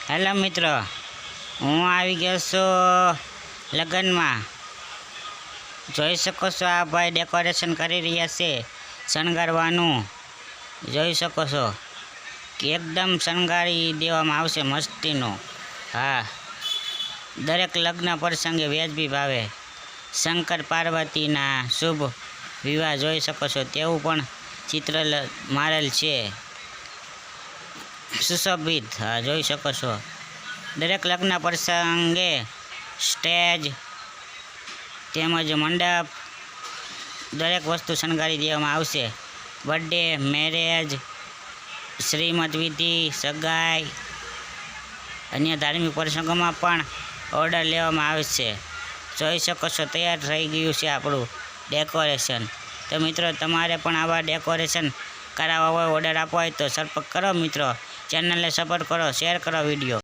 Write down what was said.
Hello મિત્રો, હું આવી ગયો છું લગ્નમાં. જોઈ શકો છો આ ભાઈ ડેકોરેશન કરી રહ્યા છે શણગારવાનું. જોઈ શકો છો કે એકદમ શણગારી દેવામાં આવશે મસ્તીનું. હા, દરેક લગ્ન પ્રસંગે વ્યાજબી ભાવે શંકર પાર્વતીના શુભ વિવાહ જોઈ શકો છો તેવું પણ ચિત્ર મારેલ છે. સુશોભિત, હા જોઈ શકો છો. દરેક લગ્ન પ્રસંગે સ્ટેજ તેમજ મંડપ દરેક વસ્તુ શણગારી દેવામાં આવશે. બર્થડે, મેરેજ, શ્રીમત વિધિ, સગાઈ, અન્ય ધાર્મિક પ્રસંગોમાં પણ ઓર્ડર લેવામાં આવશે. જોઈ શકો છો તૈયાર થઈ ગયું છે આપણું ડેકોરેશન. તો મિત્રો, તમારે પણ આવા ડેકોરેશન કરાવવા હોય, ઓર્ડર આપવા હોય તો સંપર્ક કરો મિત્રો. ચેનલને સપોર્ટ કરો, શેર કરો વિડીયો.